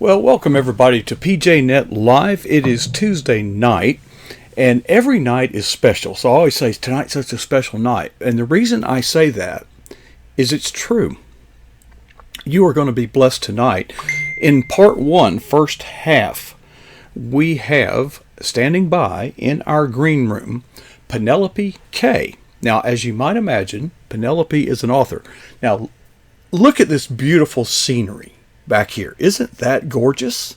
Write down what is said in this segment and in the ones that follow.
Well, welcome everybody to PJNet Live. It is Tuesday night, and every night is special. So I always say tonight's such a special night. And the reason I say that is it's true. You are going to be blessed tonight. In part one, first half, we have standing by in our green room Penelope Kay. Now, as you might imagine, Penelope is an author. Now, look at this beautiful scenery back here. Isn't that gorgeous?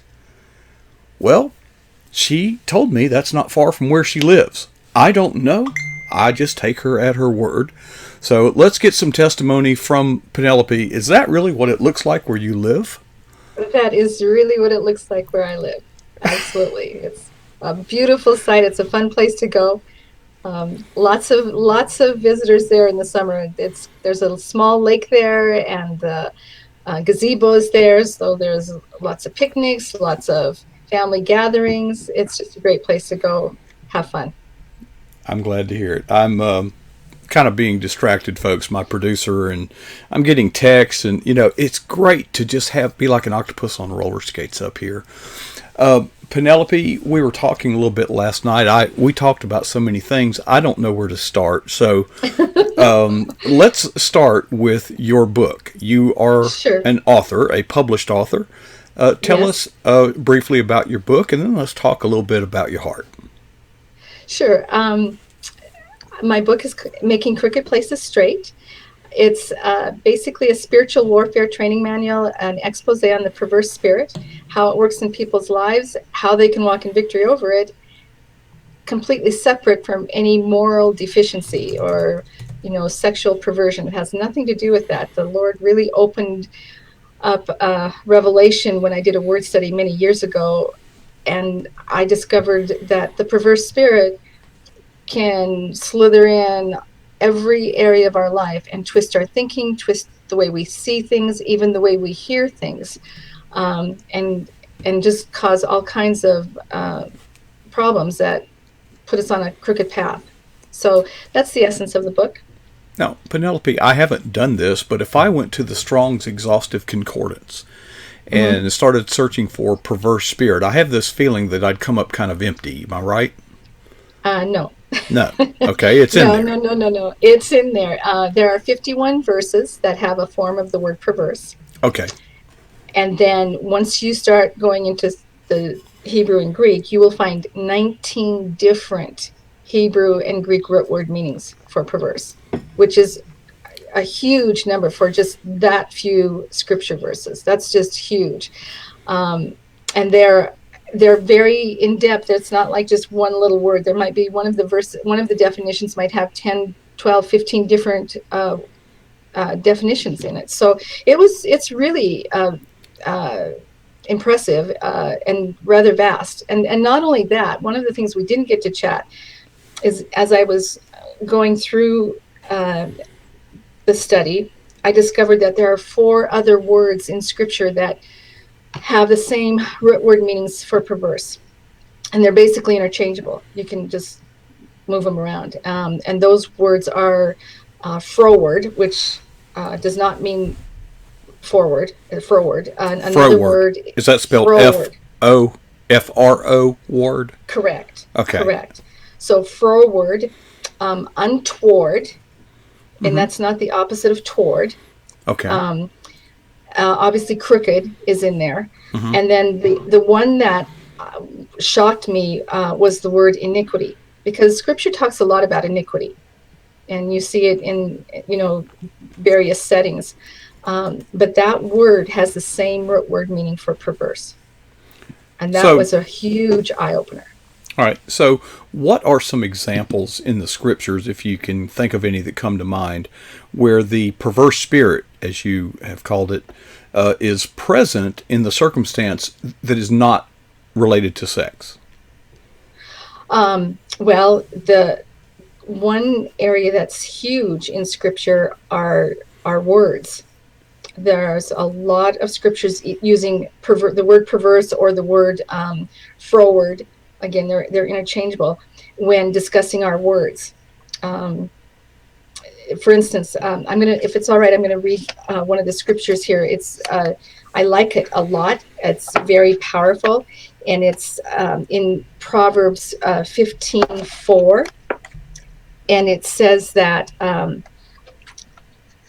Well, she told me that's not far from where she lives. I don't know. I just take her at her word. So let's get some testimony from Penelope. Is that really what it looks like where you live? That is really what it looks like where I live. Absolutely. It's a beautiful site. It's a fun place to go. Lots of visitors there in the summer. There's a small lake there, and gazebos there, so there's lots of picnics, lots of family gatherings. It's just a great place to go have fun. I'm glad to hear it. I'm kind of being distracted, folks, my producer, and I'm getting texts, and it's great to just be like an octopus on roller skates up here. Penelope, we were talking a little bit last night. We talked about so many things. I don't know where to start. So let's start with your book. You are Sure. an author, a published author. Tell Yes. us briefly about your book, and then let's talk a little bit about your heart. Sure. My book is Making Crooked Places Straight. It's basically a spiritual warfare training manual, an expose on the perverse spirit, how it works in people's lives, how they can walk in victory over it, completely separate from any moral deficiency or, sexual perversion. It has nothing to do with that. The Lord really opened up revelation when I did a word study many years ago, and I discovered that the perverse spirit can slither in every area of our life and twist our thinking, twist the way we see things, even the way we hear things, and just cause all kinds of problems that put us on a crooked path. So that's the essence of the book. Now, Penelope, I haven't done this, but if I went to the Strong's Exhaustive Concordance and started searching for perverse spirit, I have this feeling that I'd come up kind of empty. Am I right? No. No. Okay, it's in there. No. It's in there. There are 51 verses that have a form of the word perverse. Okay. And then once you start going into the Hebrew and Greek, you will find 19 different Hebrew and Greek root word meanings for perverse, which is a huge number for just that few scripture verses. That's just huge. And they're very in depth. It's not like just one little word. There might be one of the definitions might have 10, 12, 15 different definitions in it. So it's really impressive and rather vast. And not only that, one of the things we didn't get to chat is, as I was going through the study, I discovered that there are 4 other words in Scripture that have the same root word meanings for perverse, and they're basically interchangeable. You can just move them around, and those words are froward, which does not mean forward. Froward. Another Froward. word Is that spelled froward. F-O-F-R-O ward? Correct. Okay. Correct. So froward, untoward, and that's not the opposite of toward. Okay. Obviously crooked is in there. And then the one that shocked me was the word iniquity, because Scripture talks a lot about iniquity, and you see it in various settings, but that word has the same root word meaning for perverse, and that was a huge eye-opener. All right. So what are some examples in the Scriptures, if you can think of any that come to mind, where the perverse spirit, as you have called it, is present in the circumstance that is not related to sex? Well, the one area that's huge in Scripture are words. There's a lot of scriptures using the word perverse or the word froward. Again, they're interchangeable when discussing our words. For instance, if it's all right, I'm gonna read one of the scriptures here. It's I like it a lot. It's very powerful, and it's in Proverbs 15:4, and it says that a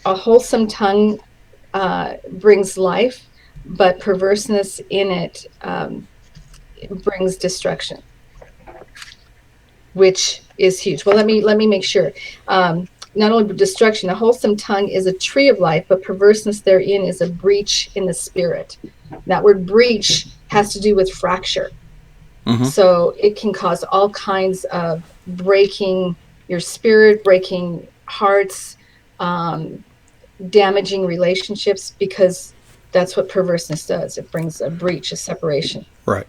wholesome tongue brings life, but perverseness in it brings destruction, which is huge. Well, let me make sure. Not only destruction, a wholesome tongue is a tree of life, but perverseness therein is a breach in the spirit. That word breach has to do with fracture. Mm-hmm. So it can cause all kinds of breaking your spirit, breaking hearts, damaging relationships, because that's what perverseness does. It brings a breach, a separation. Right.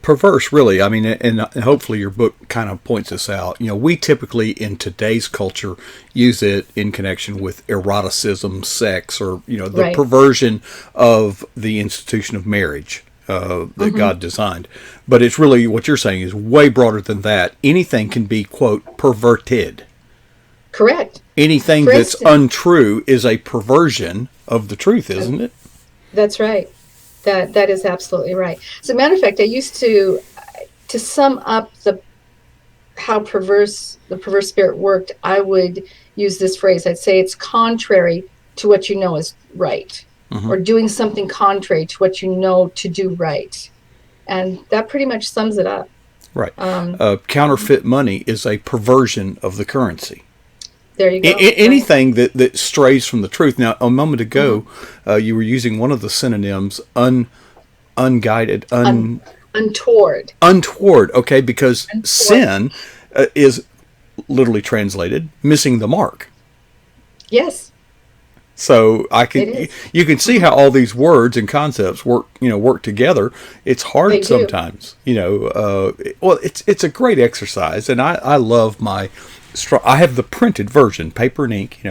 Perverse, really. I mean, and hopefully your book kind of points this out. We typically in today's culture use it in connection with eroticism, sex, or, the right. perversion of the institution of marriage that mm-hmm. God designed. But it's really, what you're saying is way broader than that. Anything can be, quote, perverted. Correct. Anything that's untrue is a perversion of the truth, isn't it? That's right. That is absolutely right. As a matter of fact, I used to sum up how the perverse spirit worked, I would use this phrase. I'd say it's contrary to what you know is right, mm-hmm. or doing something contrary to what you know to do right. And that pretty much sums it up. Right. Counterfeit money is a perversion of the currency. There you go. Anything that strays from the truth. Now, a moment ago, mm-hmm. You were using one of the synonyms, unguided, untoward. Untoward, okay, because untoward. Sin is literally translated missing the mark. Yes. So you can see how all these words and concepts work together. It's hard sometimes, well, it's a great exercise, and I love I have the printed version, paper and ink,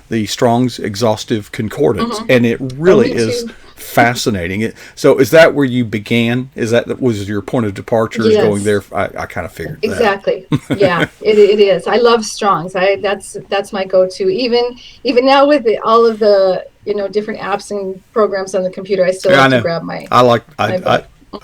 the Strong's Exhaustive Concordance, mm-hmm. and it really is fascinating. So is that where you began? Was your point of departure yes. going there? I kind of figured that. Exactly. Yeah, it is. I love Strong's. That's my go-to. Even now with all of the different apps and programs on the computer, I still like to grab my.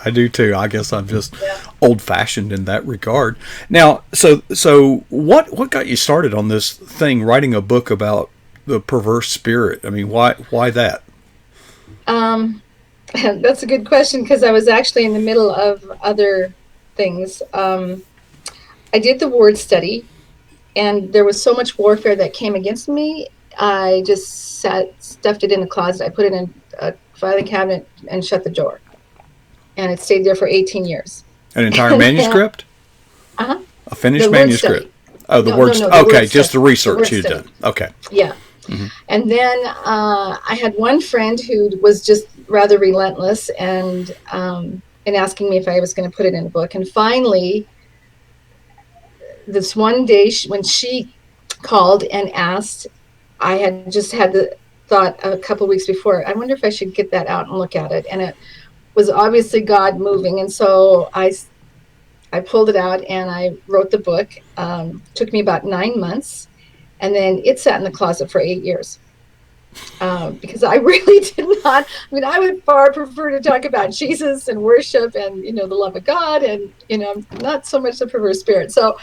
I do too. I guess I'm just old-fashioned in that regard. Now, so what got you started on this thing, writing a book about the perverse spirit? I mean, why that? That's a good question, because I was actually in the middle of other things. I did the word study, and there was so much warfare that came against me. I just stuffed it in the closet. I put it in a filing cabinet and shut the door. And it stayed there for 18 years. An entire manuscript? Uh-huh. A finished manuscript? Oh, the word study. Okay, just the research you'd done. Okay. Yeah. Mm-hmm. And then I had one friend who was just rather relentless and asking me if I was going to put it in a book. And finally, this one day when she called and asked, I had just had the thought a couple of weeks before, I wonder if I should get that out and look at it. And it was obviously God moving, and so I pulled it out and I wrote the book. Took me about 9 months, and then it sat in the closet for 8 years because I really did not. I mean, I would far prefer to talk about Jesus and worship and the love of God, and not so much the perverse spirit. So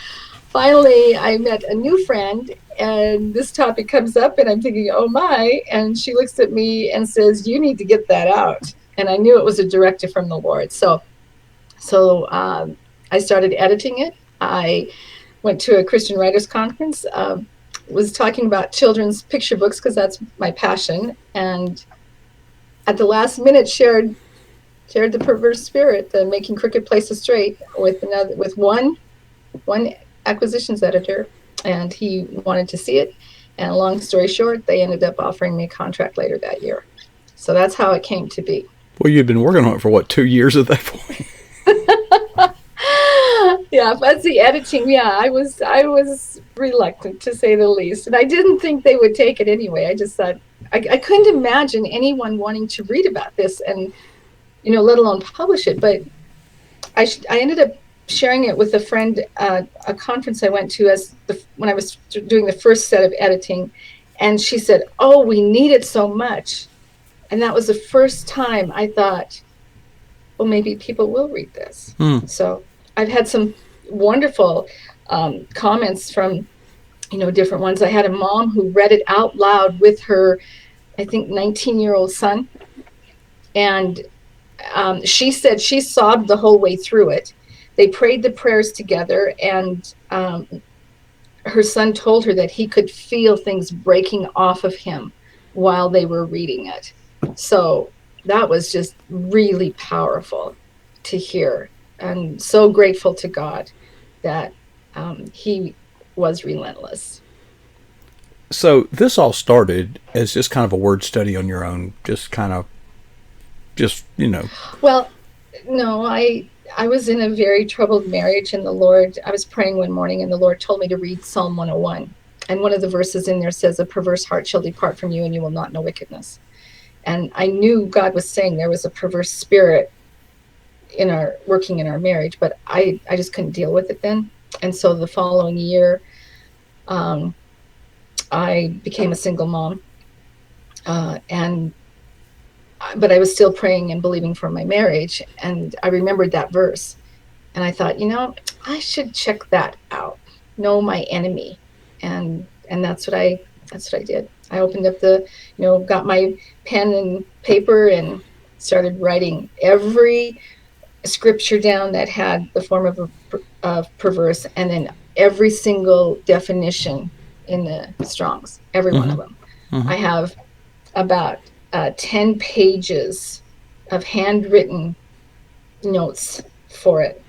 finally, I met a new friend, and this topic comes up, and I'm thinking, oh my! And she looks at me and says, "You need to get that out." And I knew it was a directive from the Lord. So I started editing it. I went to a Christian Writers Conference, was talking about children's picture books because that's my passion. And at the last minute shared the perverse spirit, the Making Crooked Places Straight, with one acquisitions editor, and he wanted to see it. And long story short, they ended up offering me a contract later that year. So that's how it came to be. Well, you'd been working on it for 2 years at that point? Yeah, that's the editing. Yeah, I was reluctant, to say the least, and I didn't think they would take it anyway. I just thought I couldn't imagine anyone wanting to read about this and let alone publish it. But I ended up sharing it with a friend at a conference I went to when I was doing the first set of editing, and she said, "Oh, we need it so much." And that was the first time I thought, well, maybe people will read this. So I've had some wonderful comments from, different ones. I had a mom who read it out loud with her, I think, 19-year-old son. And she said she sobbed the whole way through it. They prayed the prayers together, and her son told her that he could feel things breaking off of him while they were reading it. So that was just really powerful to hear, and so grateful to God that he was relentless. So this all started as just kind of a word study on your own, Well, no, I was in a very troubled marriage, and I was praying one morning, and the Lord told me to read Psalm 101. And one of the verses in there says, "A perverse heart shall depart from you, and you will not know wickedness." And I knew God was saying there was a perverse spirit working in our marriage, but I just couldn't deal with it then. And so the following year, I became a single mom, but I was still praying and believing for my marriage. And I remembered that verse, and I thought, I should check that out. Know my enemy, and that's what I did. I opened up got my pen and paper and started writing every scripture down that had the form of perverse, and then every single definition in the Strong's, every one of them. I have about 10 pages of handwritten notes for it.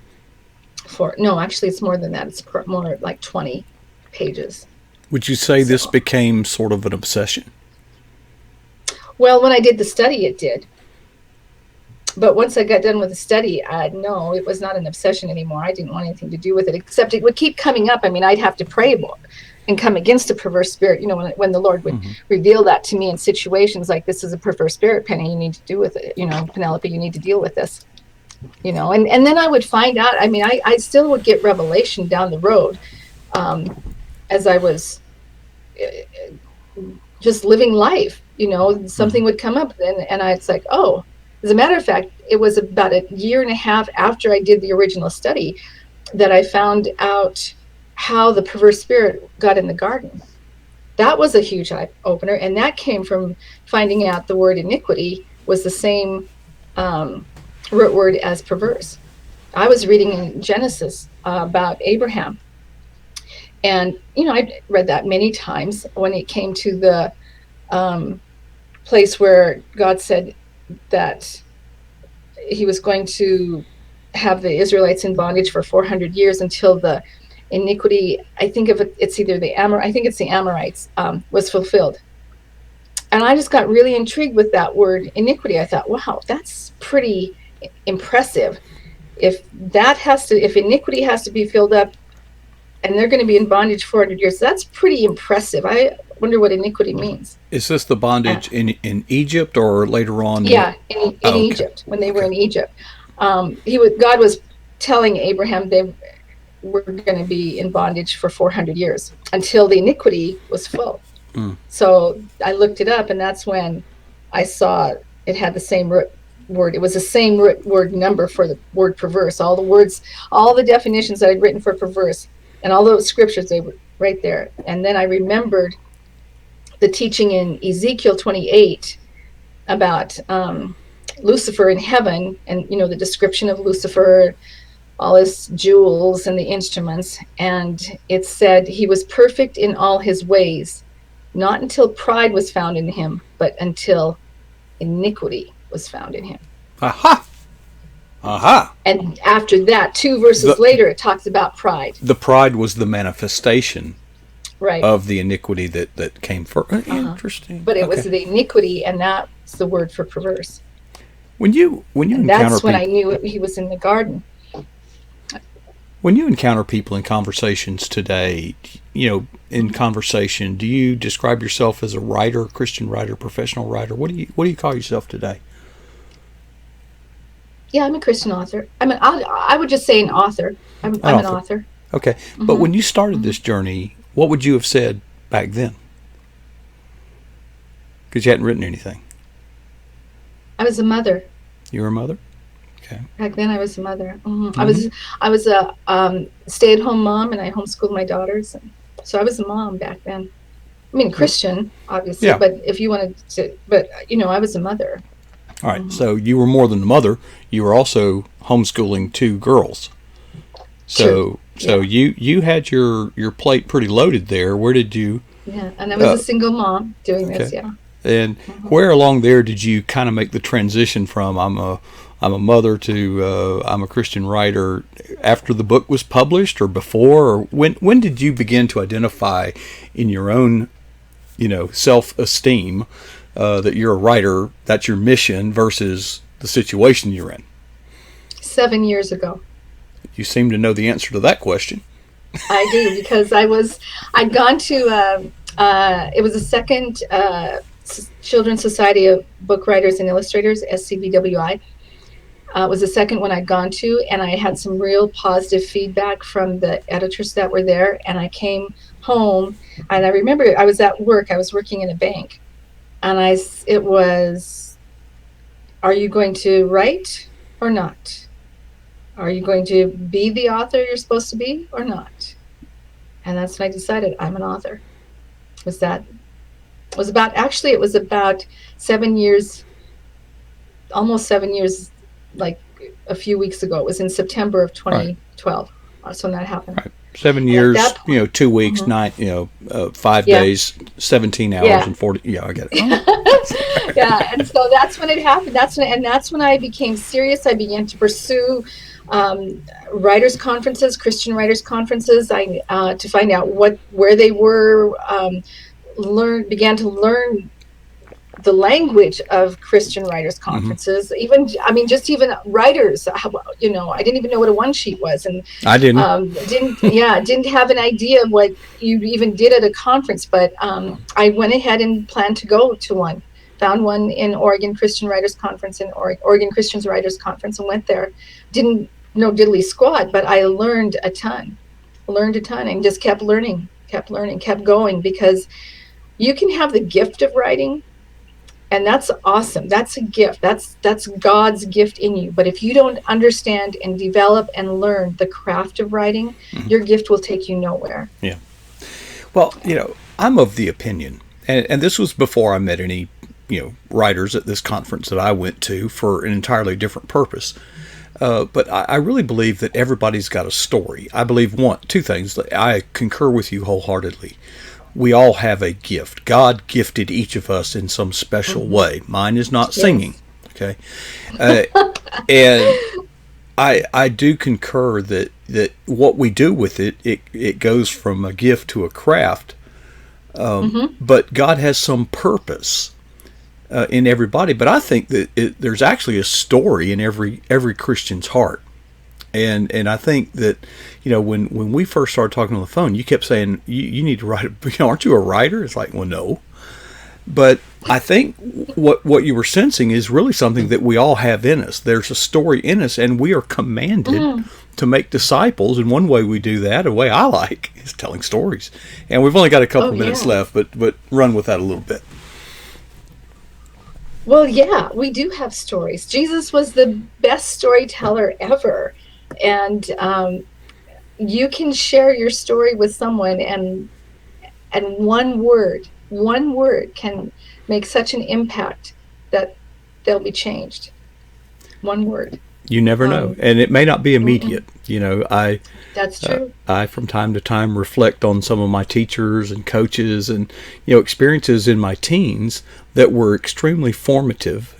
No, actually, it's more than that. It's more like 20 pages. Would you say this became sort of an obsession? Well, when I did the study, it did. But once I got done with the study, no, it was not an obsession anymore. I didn't want anything to do with it, except it would keep coming up. I mean, I'd have to pray and come against a perverse spirit. When the Lord would reveal that to me in situations like, this is a perverse spirit, Penny, you need to do with it. Penelope, you need to deal with this. And then I would find out. I mean, I still would get revelation down the road as I was just living life. Something would come up, and it's like, oh. As a matter of fact, it was about a year and a half after I did the original study that I found out how the perverse spirit got in the garden. That was a huge eye opener, and that came from finding out the word iniquity was the same root word as perverse. I was reading in Genesis about Abraham, and I read that many times when it came to the place where God said that he was going to have the Israelites in bondage for 400 years until the iniquity, I think it's either the Amorites, was fulfilled. And I just got really intrigued with that word iniquity. I thought, wow, that's pretty impressive. If iniquity has to be filled up and they're going to be in bondage 400 years, that's pretty impressive. I wonder what iniquity means. Is this the bondage in Egypt or later on? Yeah, in Egypt, when they were in Egypt. God was telling Abraham they were going to be in bondage for 400 years until the iniquity was full. So I looked it up, and that's when I saw it had the same root word. It was the same root word number for the word perverse. All the words, all the definitions that I'd written for perverse, and all those scriptures, they were right there. And then I remembered the teaching in Ezekiel 28 about Lucifer in heaven, and the description of Lucifer, all his jewels and the instruments. And it said he was perfect in all his ways, not until pride was found in him, but until iniquity was found in him. And after that, 2 verses later, it talks about pride. The pride was the manifestation, right, of the iniquity that came first. Interesting. But it was the iniquity, and that's the word for perverse. When you encounter that's when I knew he was in the garden. When you encounter people in conversations today, in conversation, do you describe yourself as a writer, Christian writer, professional writer? What do you call yourself today? Yeah, I'm a Christian author. I would just say an author. I'm an author. Okay. But when you started this journey, what would you have said back then? Because you hadn't written anything. I was a mother. You were a mother? Okay. Back then, I was a mother. Mm-hmm. I was a stay-at-home mom, and I homeschooled my daughters. And so I was a mom back then. I mean, Christian, obviously, Yeah. but if you wanted to, but I was a mother. All right. So you were more than a mother. You were also homeschooling two girls. True. So you had your plate pretty loaded there. Where did you? Yeah, and I was a single mom doing this. Yeah. And where along there did you kind of make the transition from I'm a mother to I'm a Christian writer after the book was published or before, or when did you begin to identify in your own self-esteem that you're a writer, that's your mission versus the situation you're in? 7 years ago. You seem to know the answer to that question. I do, because I'd gone to it was the second Children's Society of Book Writers and Illustrators, SCBWI. It was the second one I'd gone to, and I had some real positive feedback from the editors that were there. And I came home, and I remember I was at work. I was working in a bank, and it was, are you going to write or not? Are you going to be the author you're supposed to be or not? And that's when I decided I'm an author. It was about 7 years, almost 7 years, like a few weeks ago. It was in September of 2012. Right. So that happened. Right. 7 years, 2 weeks, 5 days, 17 hours and 40. Yeah, I get it. Oh. Yeah, and so that's when it happened. That's when I became serious. I began to pursue writers' conferences, Christian writers' conferences. To find out where they were. Began to learn the language of Christian writers' conferences. Just even writers. I didn't even know what a one sheet was, and I didn't. Didn't have an idea of what you even did at a conference. But I went ahead and planned to go to one. Found one in Oregon Christian Writers Conference and Oregon Christians Writers Conference, and went there. Didn't know diddly squat, but I learned a ton, and just kept learning, kept going, because you can have the gift of writing, and that's awesome. That's a gift. That's God's gift in you. But if you don't understand and develop and learn the craft of writing, your gift will take you nowhere. Yeah. Well, I'm of the opinion, and this was before I met any, writers at this conference that I went to for an entirely different purpose. But I really believe that everybody's got a story. I believe two things. I concur with you wholeheartely. We all have a gift. God gifted each of us in some special way. Mine is not singing. Okay. And I do concur that what we do with it goes from a gift to a craft. But God has some purpose in everybody. But I think that there's actually a story in every Christian's heart. And I think that, when we first started talking on the phone, you kept saying, you need to write, aren't you a writer? It's like, well, no. But I think what you were sensing is really something that we all have in us. There's a story in us, and we are commanded to make disciples. And one way we do that, a way I like, is telling stories. And we've only got a couple minutes left, but run with that a little bit. Well, yeah, we do have stories. Jesus was the best storyteller ever. And you can share your story with someone, and one word can make such an impact that they'll be changed. One word. You never know, and it may not be immediate. That's true. I from time to time reflect on some of my teachers and coaches and experiences in my teens that were extremely formative.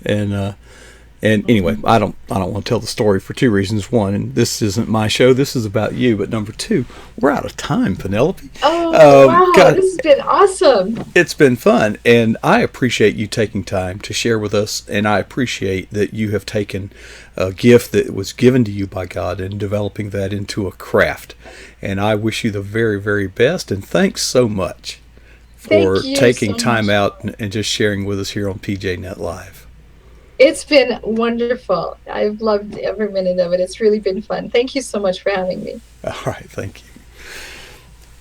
And anyway, I don't want to tell the story for two reasons. One, and this isn't my show. This is about you. But number two, we're out of time, Penelope. Wow, God, this has been awesome. It's been fun, and I appreciate you taking time to share with us. And I appreciate that you have taken a gift that was given to you by God and developing that into a craft. And I wish you the very, very best. And thanks so much for taking time out and just sharing with us here on PJNet Live. It's been wonderful. I've loved every minute of it. It's really been fun. Thank you so much for having me. All right, thank you.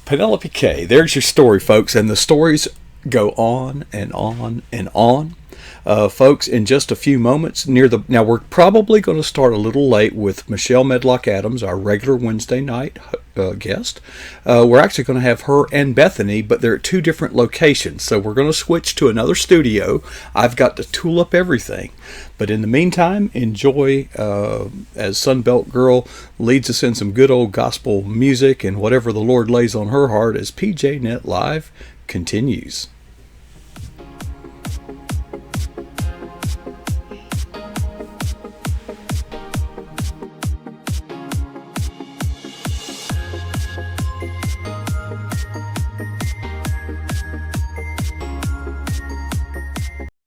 Penelope Kay, there's your story, folks. And the stories go on and on and on. Folks, in just a few moments, now we're probably going to start a little late with Michelle Medlock Adams, our regular Wednesday night guest. We're actually going to have her and Bethany, but they're at two different locations, so we're going to switch to another studio. I've got to tool up everything. But in the meantime, enjoy as Sunbelt Girl leads us in some good old gospel music and whatever the Lord lays on her heart as PJ Net Live continues.